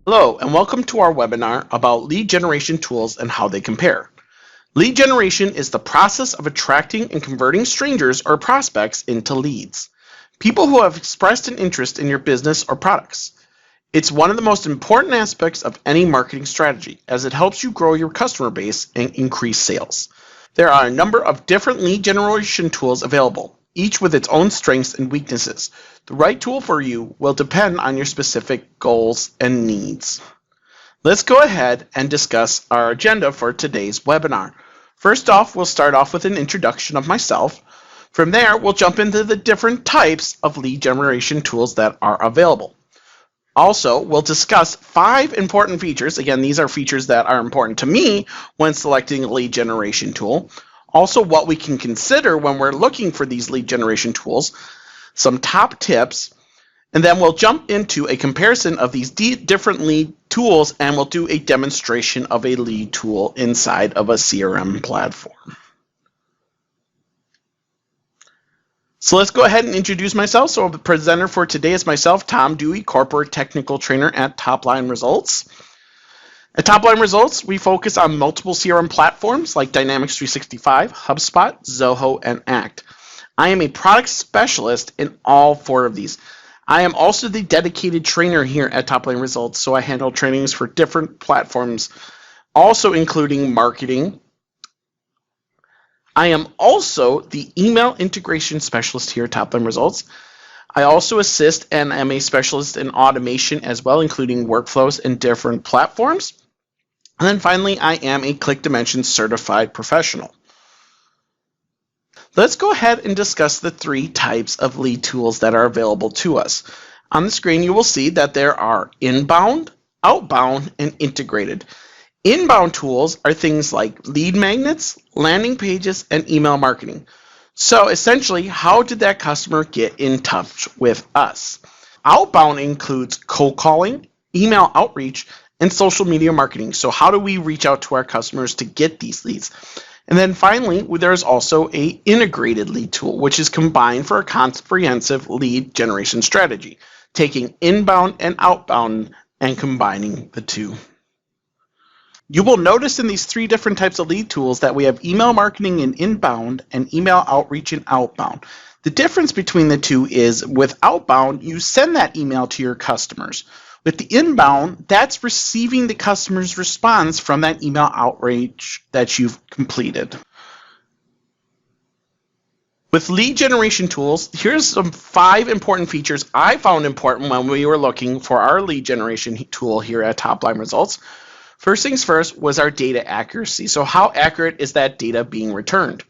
Hello, and welcome to our webinar about lead generation tools and how they compare. Lead generation is the process of attracting and converting strangers or prospects into leads, people who have expressed an interest in your business or products. It's one of the most important aspects of any marketing strategy, as it helps you grow your customer base and increase sales. There are a number of different lead generation tools available, each with its own strengths and weaknesses. The right tool for you will depend on your specific goals and needs. Let's go ahead and discuss our agenda for today's webinar. First off, we'll start off with an introduction of myself. From there, we'll jump into the different types of lead generation tools that are available. Also, we'll discuss 5 important features. Again, these are features that are important to me when selecting a lead generation tool. Also, what we can consider when we're looking for these lead generation tools, some top tips, and then we'll jump into a comparison of these different lead tools, and we'll do a demonstration of a lead tool inside of a CRM platform. So let's go ahead and introduce myself. So the presenter for today is myself, Tom Dewey, Corporate Technical Trainer at TopLine Results. At TopLine Results, we focus on multiple CRM platforms like Dynamics 365, HubSpot, Zoho, and Act. I am a product specialist in all 4 of these. I am also the dedicated trainer here at TopLine Results, so I handle trainings for different platforms, also including marketing. I am also the email integration specialist here at TopLine Results. I also assist and am a specialist in automation as well, including workflows in different platforms. And then finally, I am a ClickDimensions certified professional. Let's go ahead and discuss the 3 types of lead tools that are available to us. On the screen, you will see that there are inbound, outbound, and integrated. Inbound tools are things like lead magnets, landing pages, and email marketing. So essentially, how did that customer get in touch with us? Outbound includes cold calling, email outreach, and social media marketing. So how do we reach out to our customers to get these leads? And then finally, there's also an integrated lead tool, which is combined for a comprehensive lead generation strategy, taking inbound and outbound and combining the 2. You will notice in these 3 different types of lead tools that we have email marketing in inbound and email outreach in outbound. The difference between the 2 is with outbound, you send that email to your customers. With the inbound, that's receiving the customer's response from that email outreach that you've completed. With lead generation tools, here's some 5 important features I found important when we were looking for our lead generation tool here at TopLine Results. First things first was our data accuracy. So how accurate is that data being returned?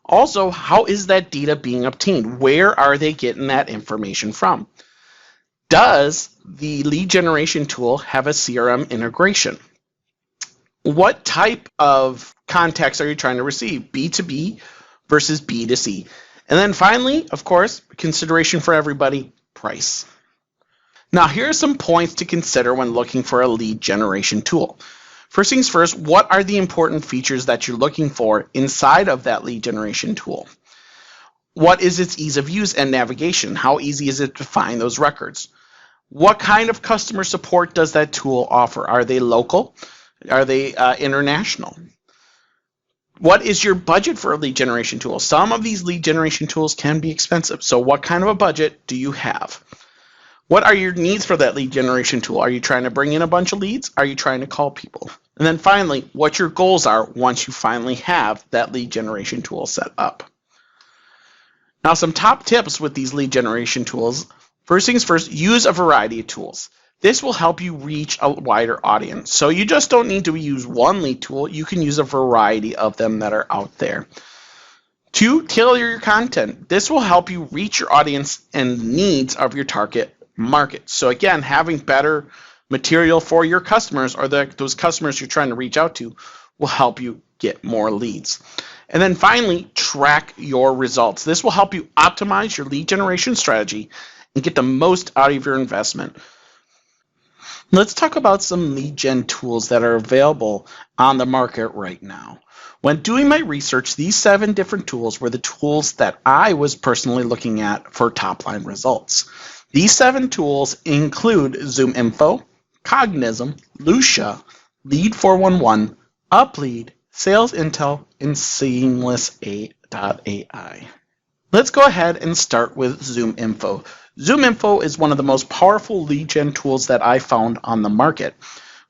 Also, how is that data being obtained? Where are they getting that information from? Does the lead generation tool have a CRM integration? What type of contacts are you trying to receive? B2B versus B2C. And then finally, of course, consideration for everybody, price. Now, here are some points to consider when looking for a lead generation tool. First things first, what are the important features that you're looking for inside of that lead generation tool? What is its ease of use and navigation? How easy is it to find those records? What kind of customer support does that tool offer? Are they local? Are they international? What is your budget for a lead generation tool? Some of these lead generation tools can be expensive. So what kind of a budget do you have? What are your needs for that lead generation tool? Are you trying to bring in a bunch of leads? Are you trying to call people? And then finally, what your goals are once you finally have that lead generation tool set up. Now, some top tips with these lead generation tools. First things first, use a variety of tools. This will help you reach a wider audience. So you just don't need to use one lead tool. You can use a variety of them that are out there. 2, tailor your content. This will help you reach your audience and needs of your target market. So again, having better material for your customers or those customers you're trying to reach out to will help you get more leads. And then finally, track your results. This will help you optimize your lead generation strategy and get the most out of your investment. Let's talk about some lead gen tools that are available on the market right now. When doing my research, these 7 different tools were the tools that I was personally looking at for TopLine Results. These 7 tools include ZoomInfo, Cognism, Lusha, Lead 411, Uplead, SalesIntel, and Seamless.ai. Let's go ahead and start with ZoomInfo. ZoomInfo is one of the most powerful lead gen tools that I found on the market.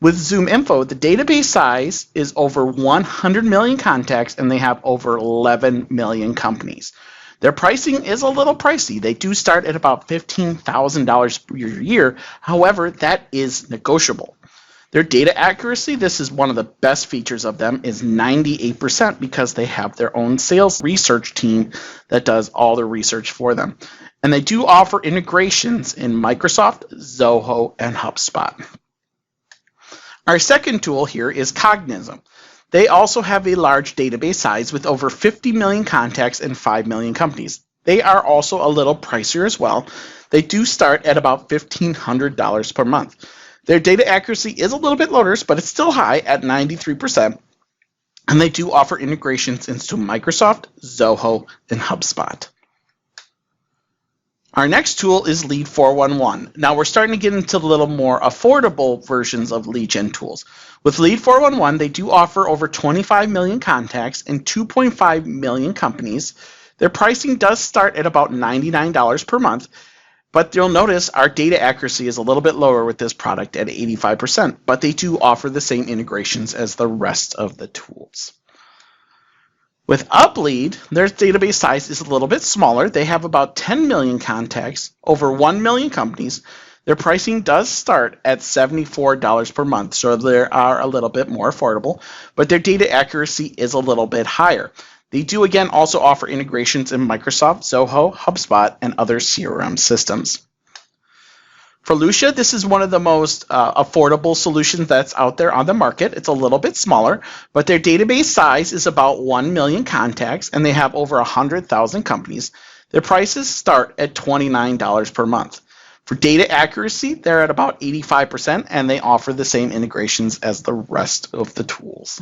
With ZoomInfo, the database size is over 100 million contacts and they have over 11 million companies. Their pricing is a little pricey. They do start at about $15,000 per year. However, that is negotiable. Their data accuracy, this is one of the best features of them, is 98% because they have their own sales research team that does all the research for them. And they do offer integrations in Microsoft, Zoho, and HubSpot. Our second tool here is Cognism. They also have a large database size with over 50 million contacts and 5 million companies. They are also a little pricier as well. They do start at about $1,500 per month. Their data accuracy is a little bit lower, but it's still high at 93%. And they do offer integrations into Microsoft, Zoho, and HubSpot. Our next tool is Lead 411. Now we're starting to get into the little more affordable versions of lead gen tools. With Lead 411, they do offer over 25 million contacts and 2.5 million companies. Their pricing does start at about $99 per month, but you'll notice our data accuracy is a little bit lower with this product at 85%, but they do offer the same integrations as the rest of the tools. With Uplead, their database size is a little bit smaller. They have about 10 million contacts, over 1 million companies. Their pricing does start at $74 per month, so they are a little bit more affordable, but their data accuracy is a little bit higher. They do again also offer integrations in Microsoft, Zoho, HubSpot, and other CRM systems. For Lusha, this is one of the most affordable solutions that's out there on the market. It's a little bit smaller, but their database size is about 1 million contacts, and they have over 100,000 companies. Their prices start at $29 per month. For data accuracy, they're at about 85%, and they offer the same integrations as the rest of the tools.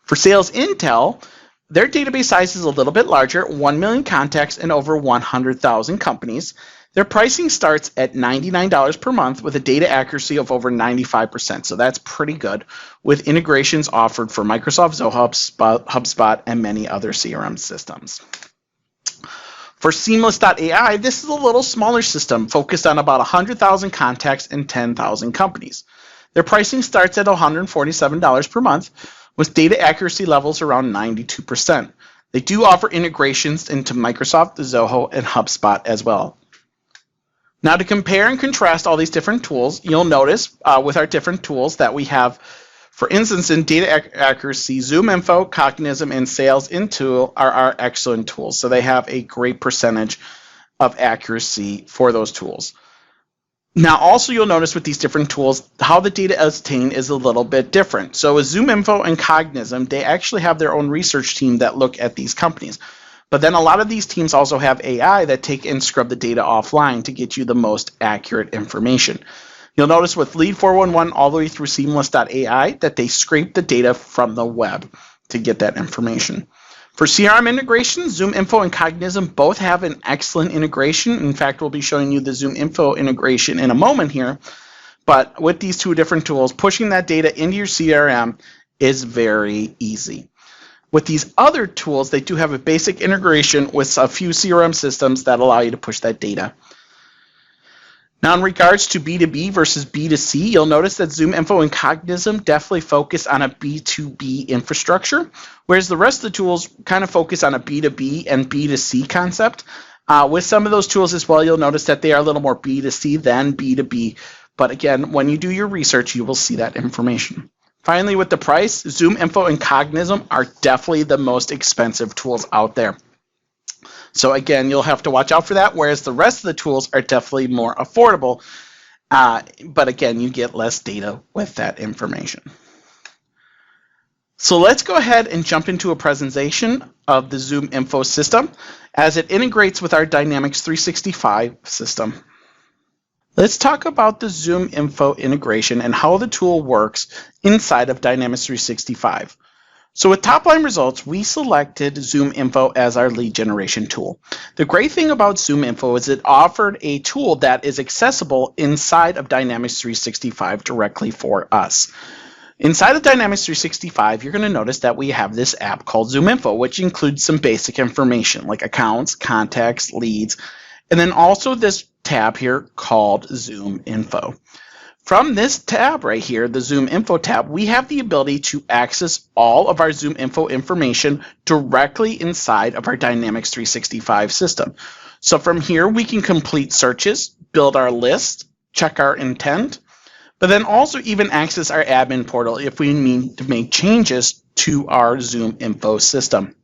For SalesIntel, their database size is a little bit larger, 1 million contacts and over 100,000 companies. Their pricing starts at $99 per month with a data accuracy of over 95%, so that's pretty good, with integrations offered for Microsoft, Zoho, HubSpot, and many other CRM systems. For Seamless.ai, this is a little smaller system focused on about 100,000 contacts and 10,000 companies. Their pricing starts at $147 per month, with data accuracy levels around 92%. They do offer integrations into Microsoft, Zoho, and HubSpot as well. Now to compare and contrast all these different tools, you'll notice with our different tools that we have, for instance, in data accuracy, ZoomInfo, Cognism, and SalesIntel are our excellent tools. So they have a great percentage of accuracy for those tools. Now also you'll notice with these different tools, how the data is obtained is a little bit different. So with ZoomInfo and Cognism, they actually have their own research team that look at these companies. But then a lot of these teams also have AI that take and scrub the data offline to get you the most accurate information. You'll notice with Lead 411 all the way through Seamless.ai that they scrape the data from the web to get that information. For CRM integration, ZoomInfo and Cognism both have an excellent integration. In fact, we'll be showing you the ZoomInfo integration in a moment here. But with these two different tools, pushing that data into your CRM is very easy. With these other tools, they do have a basic integration with a few CRM systems that allow you to push that data. Now, in regards to B2B versus B2C, you'll notice that ZoomInfo and Cognism definitely focus on a B2B infrastructure, whereas the rest of the tools kind of focus on a B2B and B2C concept. With some of those tools as well, you'll notice that they are a little more B2C than B2B. But again, when you do your research, you will see that information. Finally, with the price, ZoomInfo and Cognism are definitely the most expensive tools out there. So again, you'll have to watch out for that, whereas the rest of the tools are definitely more affordable. But again, you get less data with that information. So let's go ahead and jump into a presentation of the ZoomInfo system as it integrates with our Dynamics 365 system. Let's talk about the ZoomInfo integration and how the tool works inside of Dynamics 365. So with TopLine Results, we selected ZoomInfo as our lead generation tool. The great thing about ZoomInfo is it offered a tool that is accessible inside of Dynamics 365 directly for us. Inside of Dynamics 365, you're going to notice that we have this app called ZoomInfo, which includes some basic information like accounts, contacts, leads, and then also this tab here called ZoomInfo. From this tab right here, the ZoomInfo tab, we have the ability to access all of our ZoomInfo information directly inside of our Dynamics 365 system. So from here, we can complete searches, build our list, check our intent, but then also even access our admin portal if we need to make changes to our ZoomInfo system.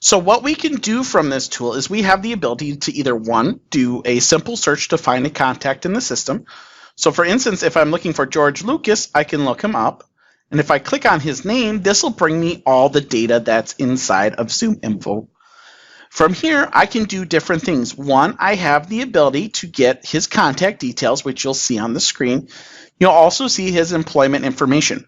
So what we can do from this tool is we have the ability to either, one, do a simple search to find a contact in the system. So for instance, if I'm looking for George Lucas, I can look him up. And if I click on his name, this will bring me all the data that's inside of ZoomInfo. From here, I can do different things. One, I have the ability to get his contact details, which you'll see on the screen. You'll also see his employment information.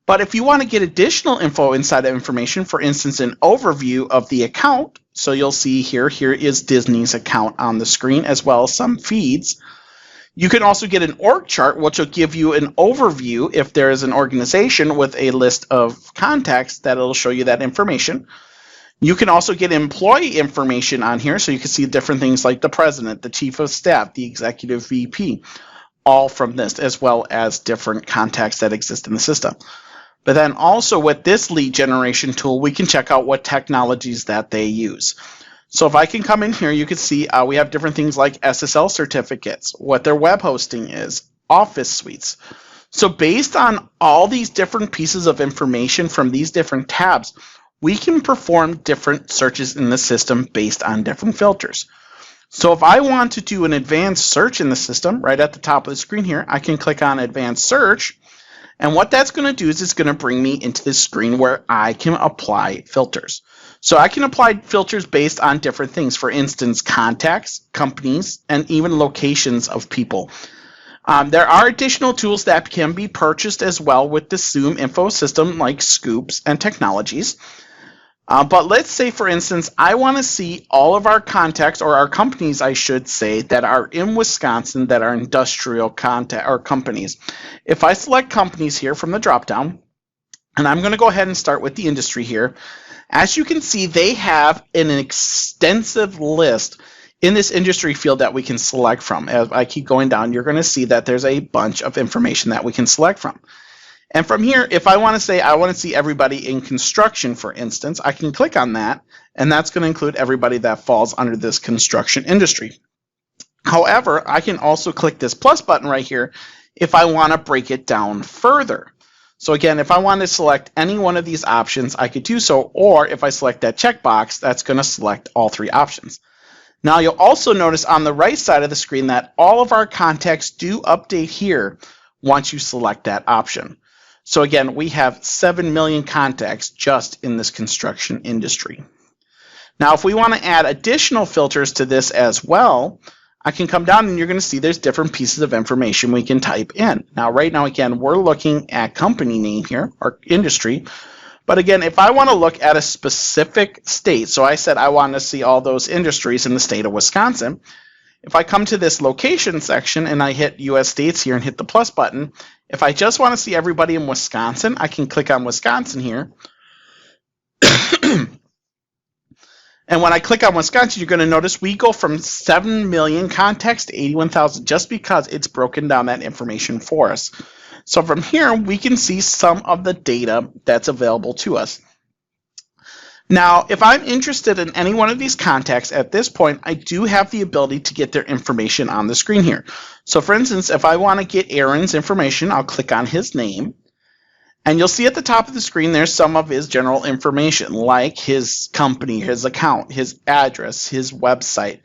But if you want to get additional info inside of information, for instance, an overview of the account, so you'll see here is Disney's account on the screen, as well as some feeds. You can also get an org chart, which will give you an overview if there is an organization with a list of contacts that it'll show you that information. You can also get employee information on here, so you can see different things like the president, the chief of staff, the executive VP, all from this, as well as different contacts that exist in the system. But then also with this lead generation tool, we can check out what technologies that they use. So if I can come in here, you can see we have different things like SSL certificates, what their web hosting is, Office suites. So based on all these different pieces of information from these different tabs, we can perform different searches in the system based on different filters. So if I want to do an advanced search in the system, right at the top of the screen here, I can click on Advanced Search. And what that's going to do is it's going to bring me into this screen where I can apply filters. So I can apply filters based on different things. For instance, contacts, companies, and even locations of people. There are additional tools that can be purchased as well with the ZoomInfo system, like Scoops and Technologies. But let's say, for instance, I want to see all of our contacts, or our companies, I should say, that are in Wisconsin that are industrial contact or companies. If I select companies here from the dropdown, and I'm going to go ahead and start with the industry here, as you can see, they have an extensive list in this industry field that we can select from. As I keep going down, you're going to see that there's a bunch of information that we can select from. And from here, if I want to say I want to see everybody in construction, for instance, I can click on that, and that's going to include everybody that falls under this construction industry. However, I can also click this plus button right here if I want to break it down further. So again, if I want to select any one of these options, I could do so, or if I select that checkbox, that's going to select all three options. Now you'll also notice on the right side of the screen that all of our contacts do update here once you select that option. So again, we have 7 million contacts just in this construction industry. Now, if we want to add additional filters to this as well, I can come down and you're going to see there's different pieces of information we can type in. Now, right now, again, we're looking at company name here, or industry. But again, if I want to look at a specific state, so I said I want to see all those industries in the state of Wisconsin. If I come to this location section and I hit US states here and hit the plus button, if I just want to see everybody in Wisconsin, I can click on Wisconsin here. And when I click on Wisconsin, you're going to notice we go from 7 million contacts to 81,000 just because it's broken down that information for us. So from here, we can see some of the data that's available to us. Now, if I'm interested in any one of these contacts at this point, I do have the ability to get their information on the screen here. So for instance, if I want to get Aaron's information, I'll click on his name. And you'll see at the top of the screen, there's some of his general information, like his company, his account, his address, his website.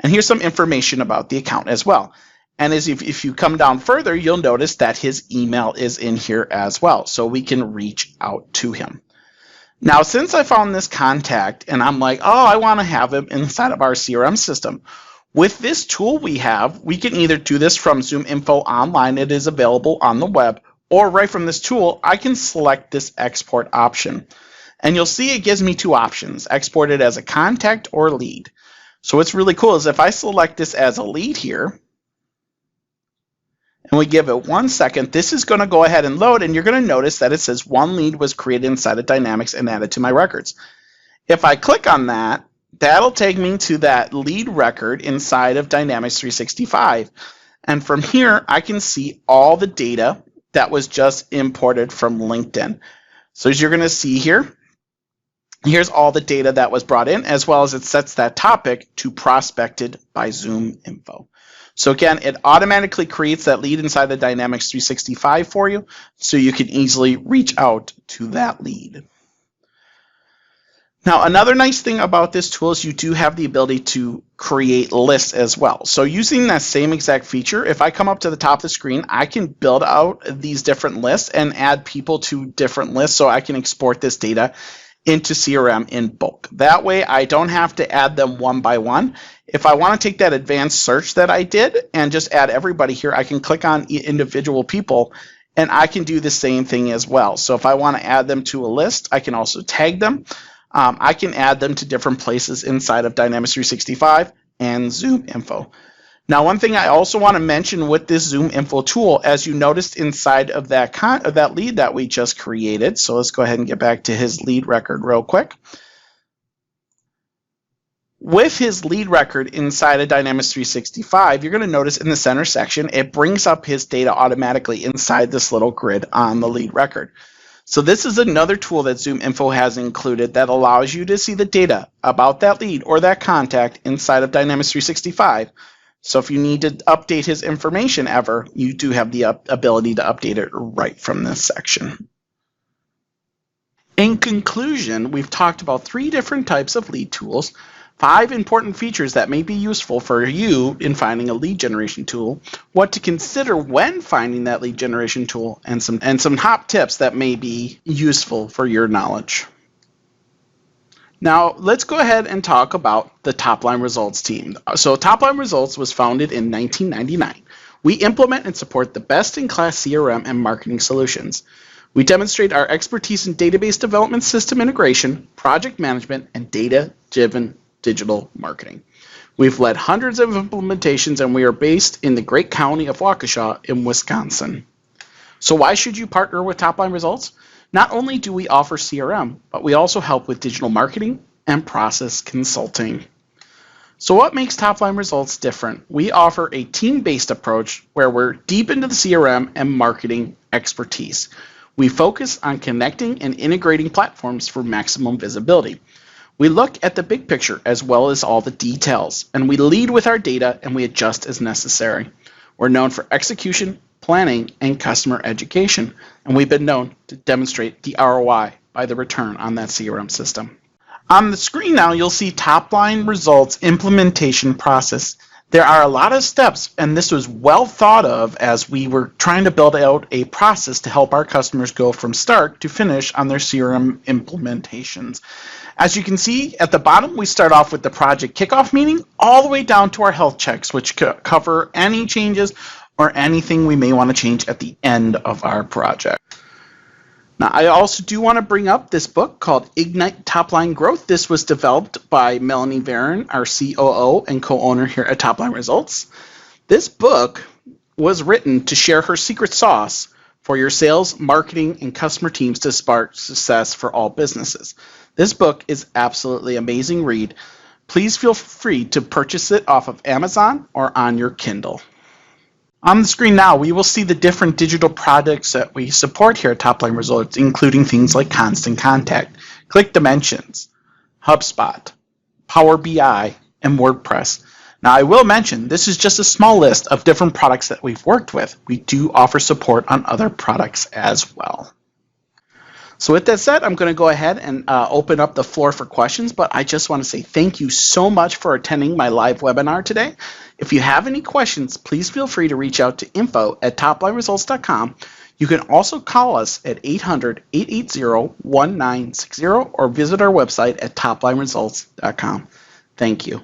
And here's some information about the account as well. And if you come down further, you'll notice that his email is in here as well. So we can reach out to him. Now, since I found this contact and I'm like, oh, I want to have him inside of our CRM system. With this tool we have, we can either do this from ZoomInfo online. It is available on the web. or right from this tool, I can select this export option. And you'll see it gives me two options, export it as a contact or lead. So what's really cool is if I select this as a lead here, and we give it 1 second, this is going to go ahead and load, and you're going to notice that it says one lead was created inside of Dynamics and added to my records. If I click on that, that'll take me to that lead record inside of Dynamics 365. And from here, I can see all the data that was just imported from LinkedIn. So as you're going to see here, here's all the data that was brought in, as well as it sets that topic to prospected by ZoomInfo. So again, it automatically creates that lead inside the Dynamics 365 for you, so you can easily reach out to that lead. Now, another nice thing about this tool is you do have the ability to create lists as well. So using that same exact feature, if I come up to the top of the screen, I can build out these different lists and add people to different lists, so I can export this data into CRM in bulk. That way I don't have to add them one by one. If I want to take that advanced search that I did and just add everybody here, I can click on individual people and I can do the same thing as well. So if I want to add them to a list, I can also tag them. I can add them to different places inside of Dynamics 365 and ZoomInfo. Now, one thing I also want to mention with this ZoomInfo tool, as you noticed inside of that lead that we just created, so let's go ahead and get back to his lead record real quick. With his lead record inside of Dynamics 365, you're going to notice in the center section, it brings up his data automatically inside this little grid on the lead record. So this is another tool that ZoomInfo has included that allows you to see the data about that lead or that contact inside of Dynamics 365. So if you need to update his information ever, you do have the ability to update it right from this section. In conclusion, we've talked about 3 different types of lead tools, 5 important features that may be useful for you in finding a lead generation tool, what to consider when finding that lead generation tool, and some top tips that may be useful for your knowledge. Now, let's go ahead and talk about the TopLine Results team. So TopLine Results was founded in 1999. We implement and support the best-in-class CRM and marketing solutions. We demonstrate our expertise in database development, system integration, project management, and data-driven digital marketing. We've led hundreds of implementations, and we are based in the great county of Waukesha in Wisconsin. So why should you partner with TopLine Results? Not only do we offer CRM, but we also help with digital marketing and process consulting. So what makes TopLine Results different? We offer a team-based approach where we're deep into the CRM and marketing expertise. We focus on connecting and integrating platforms for maximum visibility. We look at the big picture as well as all the details, and we lead with our data and we adjust as necessary. We're known for execution, planning, and customer education, and we've been known to demonstrate the ROI by the return on that CRM system. On the screen now, you'll see TopLine Results implementation process. There are a lot of steps, and this was well thought of as we were trying to build out a process to help our customers go from start to finish on their CRM implementations. As you can see at the bottom, we start off with the project kickoff meeting all the way down to our health checks, which cover any changes or anything we may want to change at the end of our project. Now, I also do want to bring up this book called Ignite Topline Growth. This was developed by Melanie Varon, our COO and co-owner here at TopLine Results. This book was written to share her secret sauce for your sales, marketing, and customer teams to spark success for all businesses. This book is absolutely amazing read. Please feel free to purchase it off of Amazon or on your Kindle. On the screen now, we will see the different digital products that we support here at TopLine Results, including things like Constant Contact, Click Dimensions, HubSpot, Power BI, and WordPress. Now, I will mention this is just a small list of different products that we've worked with. We do offer support on other products as well. So with that said, I'm going to go ahead and open up the floor for questions, but I just want to say thank you so much for attending my live webinar today. If you have any questions, please feel free to reach out to info@toplineresults.com. You can also call us at 800-880-1960 or visit our website at toplineresults.com. Thank you.